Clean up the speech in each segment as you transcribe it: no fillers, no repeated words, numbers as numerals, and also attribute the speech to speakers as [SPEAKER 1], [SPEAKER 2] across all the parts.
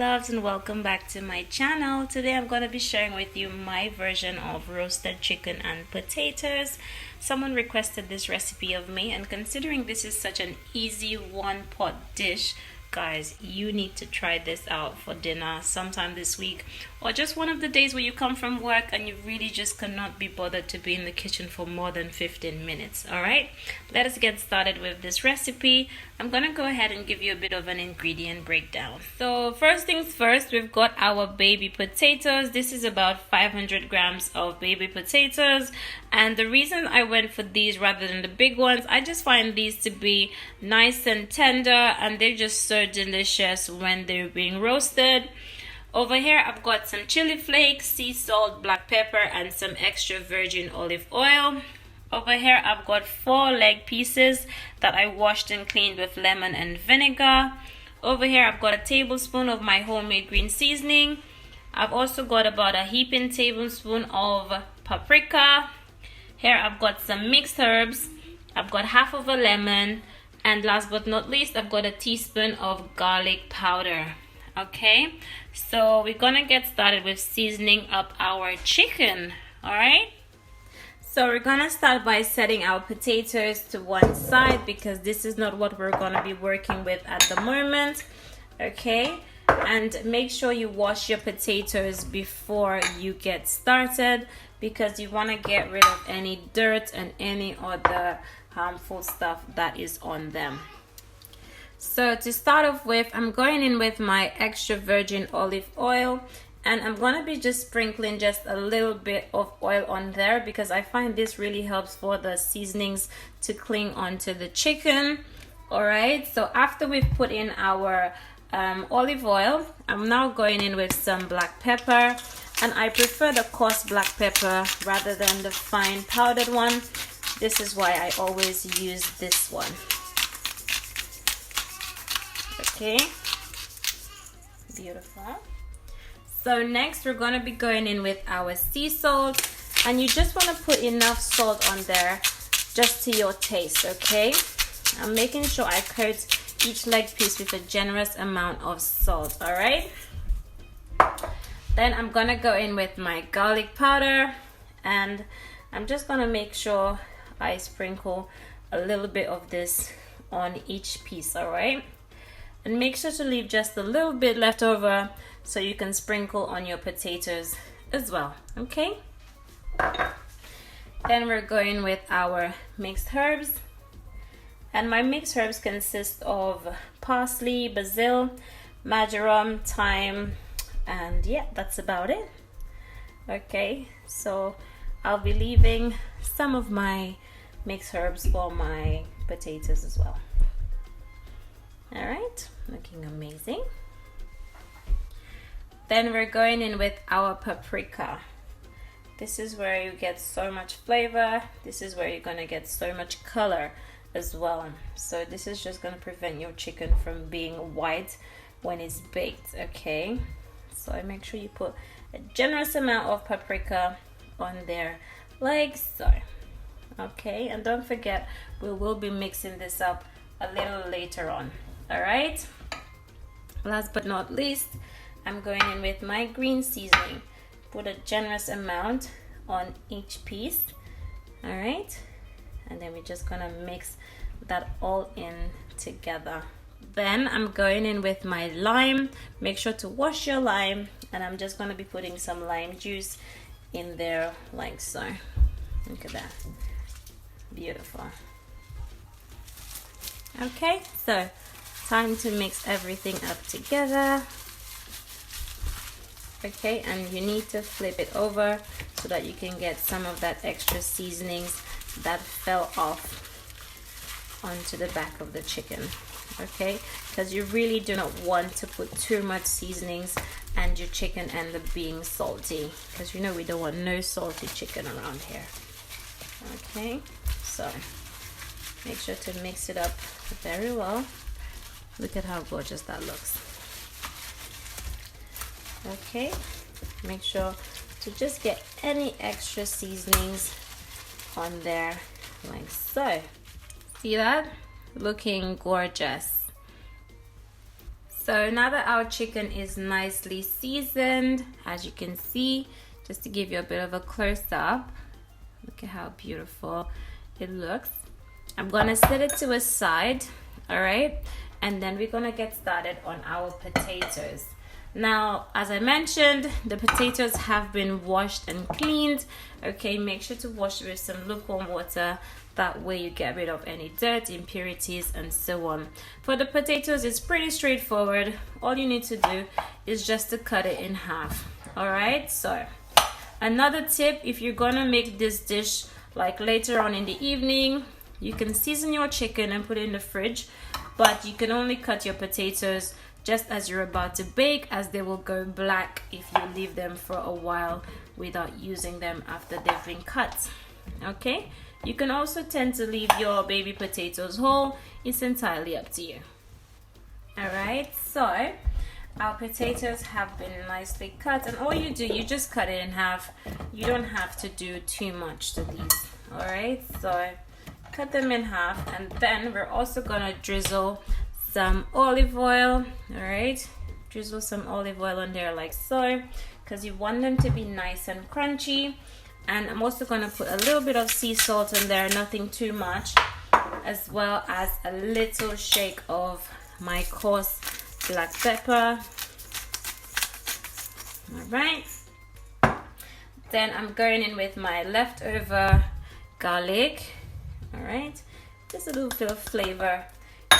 [SPEAKER 1] loves, and welcome back to my channel. Today I'm going to be sharing with you my version of roasted chicken and potatoes. Someone requested this recipe of me, and considering this is such an easy one-pot dish, guys, you need to try this out for dinner sometime this week, or just one of the days where you come from work and you really just cannot be bothered to be in the kitchen for more than 15 minutes. All right, let us get started with this recipe. I'm gonna go ahead and give you a bit of an ingredient breakdown. So first things first, we've got our baby potatoes. This is about 500 grams of baby potatoes, and the reason I went for these rather than the big ones, I just find these to be nice and tender, and they're just so delicious when they're being roasted. Over here I've got some chili flakes, sea salt, black pepper, and some extra virgin olive oil. Over here I've got 4 leg pieces that I washed and cleaned with lemon and vinegar. Over here I've got a tablespoon of my homemade green seasoning. I've also got about a heaping tablespoon of paprika. Here I've got some mixed herbs. I've got half of a lemon. And last but not least, I've got a teaspoon of garlic powder. Okay, so we're gonna get started with seasoning up our chicken. All right, so we're gonna start by setting our potatoes to one side because this is not what we're gonna be working with at the moment. Okay, and make sure you wash your potatoes before you get started because you want to get rid of any dirt and any other harmful stuff that is on them. So to start off with, I'm going in with my extra virgin olive oil, and I'm going to be just sprinkling just a little bit of oil on there because I find this really helps for the seasonings to cling onto the chicken. All right, so after we've put in our olive oil, I'm now going in with some black pepper, and I prefer the coarse black pepper rather than the fine powdered one. This is why I always use this one. Okay, beautiful. So next we're going to be going in with our sea salt, and you just want to put enough salt on there just to your taste. Okay, I'm making sure I coat each leg piece with a generous amount of salt. All right, then I'm going to go in with my garlic powder, and I'm just going to make sure I sprinkle a little bit of this on each piece. All right, and make sure to leave just a little bit left over so you can sprinkle on your potatoes as well. Okay, then we're going with our mixed herbs, and my mixed herbs consist of parsley, basil, marjoram, thyme, and yeah, that's about it. Okay, so I'll be leaving some of my mixed herbs for my potatoes as well. All right, looking amazing. Then we're going in with our paprika. This is where you get so much flavor. This is where you're gonna get so much color as well. So this is just gonna prevent your chicken from being white when it's baked. Okay, so I make sure you put a generous amount of paprika on there like so. Okay, and don't forget we will be mixing this up a little later on. All right, last but not least, I'm going in with my green seasoning. Put a generous amount on each piece. All right, and then we're just gonna mix that all in together. Then I'm going in with my lime. Make sure to wash your lime, and I'm just gonna be putting some lime juice in there like so. Look at that, beautiful. Okay, so time to mix everything up together. Okay, and you need to flip it over so that you can get some of that extra seasonings that fell off onto the back of the chicken. Okay, because you really do not want to put too much seasonings and your chicken end up being salty, because you know we don't want no salty chicken around here. Okay, so make sure to mix it up very well. Look at how gorgeous that looks. Okay, make sure to just get any extra seasonings on there like so. See that? Looking gorgeous. So now that our chicken is nicely seasoned, as you can see, just to give you a bit of a close-up, look at how beautiful it looks. I'm gonna set it to a side, all right? And then we're gonna get started on our potatoes. Now, as I mentioned, the potatoes have been washed and cleaned. Okay, make sure to wash with some lukewarm water. That way you get rid of any dirt, impurities, and so on. For the potatoes, it's pretty straightforward. All you need to do is just to cut it in half. All right, so another tip, if you're gonna make this dish like later on in the evening, you can season your chicken and put it in the fridge, but you can only cut your potatoes just as you're about to bake, as they will go black if you leave them for a while without using them after they've been cut. Okay, you can also tend to leave your baby potatoes whole. It's entirely up to you. All right, so our potatoes have been nicely cut, and all you do, you just cut it in half. You don't have to do too much to these. All right, so cut them in half, and then we're also gonna drizzle some olive oil. All right, drizzle some olive oil on there like so, because you want them to be nice and crunchy. And I'm also gonna put a little bit of sea salt in there, nothing too much, as well as a little shake of my coarse black pepper. All right, then I'm going in with my leftover garlic. All right, just a little bit of flavor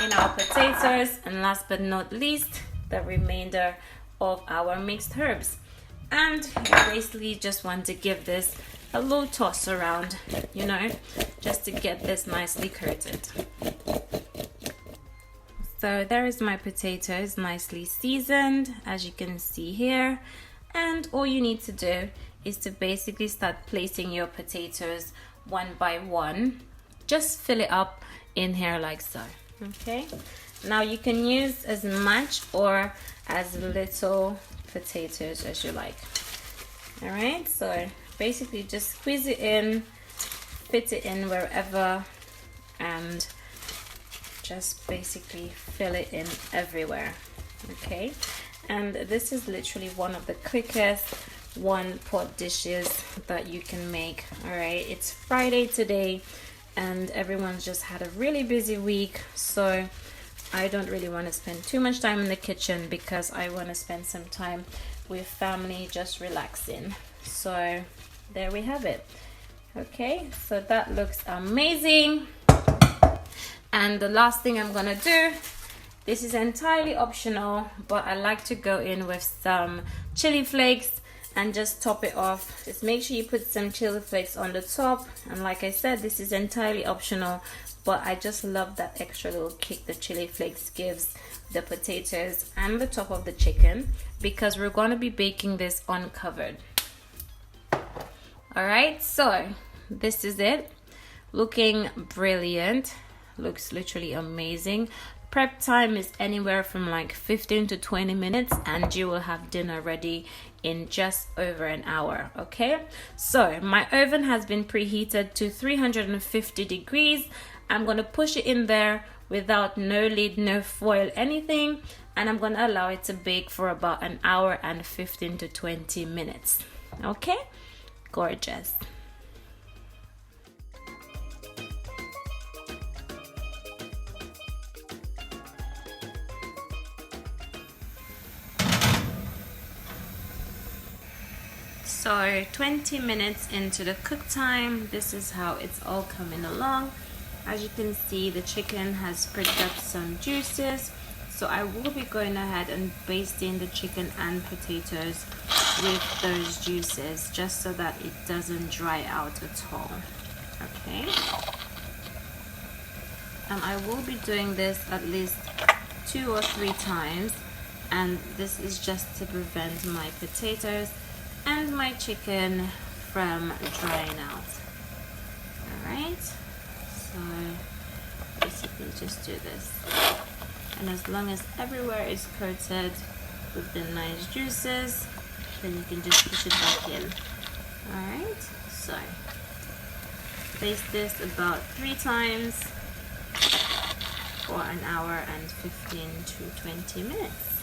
[SPEAKER 1] in our potatoes, and last but not least, the remainder of our mixed herbs. And you basically just want to give this a little toss around, you know, just to get this nicely coated. So there is my potatoes, nicely seasoned, as you can see here. And all you need to do is to basically start placing your potatoes one by one. Just fill it up in here like so. Okay, now you can use as much or as little potatoes as you like. All right, so basically just squeeze it in, fit it in wherever, and just basically fill it in everywhere. Okay, and this is literally one of the quickest one pot dishes that you can make. All right, it's Friday today, and everyone's just had a really busy week, so I don't really want to spend too much time in the kitchen because I want to spend some time with family just relaxing. So there we have it. Okay, so that looks amazing. And the last thing I'm gonna do, this is entirely optional, but I like to go in with some chili flakes and just top it off. Just make sure you put some chili flakes on the top, and like I said, this is entirely optional, but I just love that extra little kick the chili flakes gives the potatoes and the top of the chicken, because we're going to be baking this uncovered. All right, so this is it, looking brilliant, looks literally amazing. Prep time is anywhere from like 15 to 20 minutes, and you will have dinner ready in just over an hour. Okay, so my oven has been preheated to 350 degrees. I'm going to push it in there without no lid, no foil, anything, and I'm going to allow it to bake for about an hour and 15 to 20 minutes. Okay, gorgeous. So 20 minutes into the cook time, this is how it's all coming along. As you can see, the chicken has pricked up some juices, so I will be going ahead and basting the chicken and potatoes with those juices, just so that it doesn't dry out at all. Okay, and I will be doing this at least 2 or 3 times, and this is just to prevent my potatoes and my chicken from drying out. Alright, so basically just do this, and as long as everywhere is coated with the nice juices, then you can just push it back in. Alright, so baste this about 3 times for an hour and 15 to 20 minutes.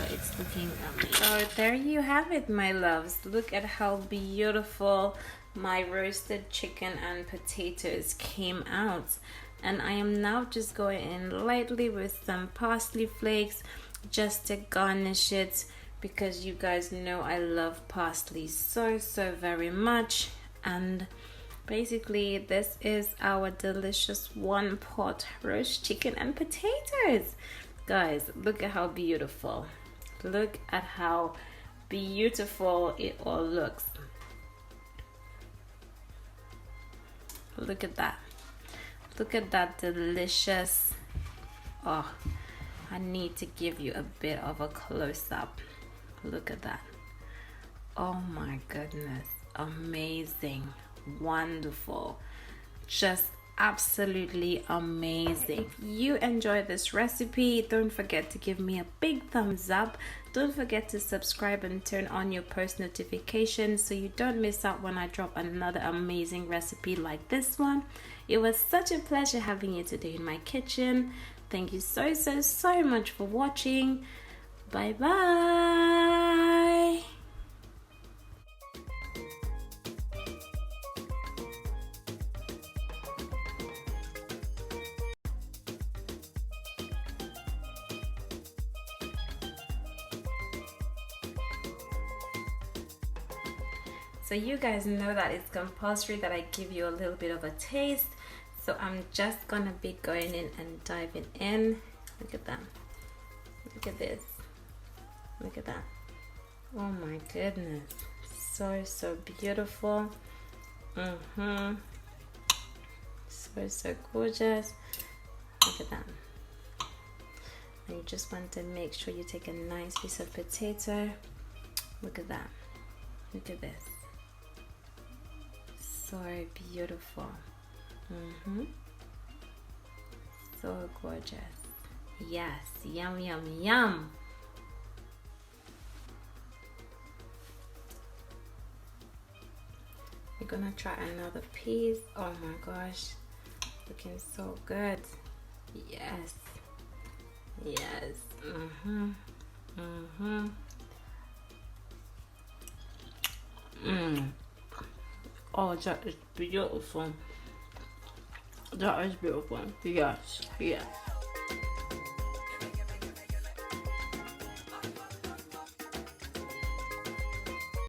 [SPEAKER 1] So it's looking amazing. So there you have it, my loves. Look at how beautiful my roasted chicken and potatoes came out. And I am now just going in lightly with some parsley flakes just to garnish it, because you guys know I love parsley so very much. And basically this is our delicious one pot roast chicken and potatoes. Guys, look at how beautiful. Look at how beautiful it all looks. Look at that. Look at that delicious. Oh, I need to give you a bit of a close-up. Look at that. Oh my goodness. Amazing. Wonderful. Just absolutely amazing. If you enjoyed this recipe, don't forget to give me a big thumbs up. Don't forget to subscribe and turn on your post notifications so you don't miss out when I drop another amazing recipe like this one. It was such a pleasure having you today in my kitchen. Thank you so much for watching. Bye bye. So you guys know that it's compulsory that I give you a little bit of a taste. So I'm just gonna be going in and diving in. Look at that. Look at this. Look at that. Oh my goodness. So beautiful. So gorgeous. Look at that. And you just want to make sure you take a nice piece of potato. Look at that. Look at this. So beautiful. So gorgeous. Yes, yum yum yum. We're gonna try another piece. Oh my gosh, looking so good. Yes, yes. Oh, that is beautiful. That is beautiful. Yes, yes.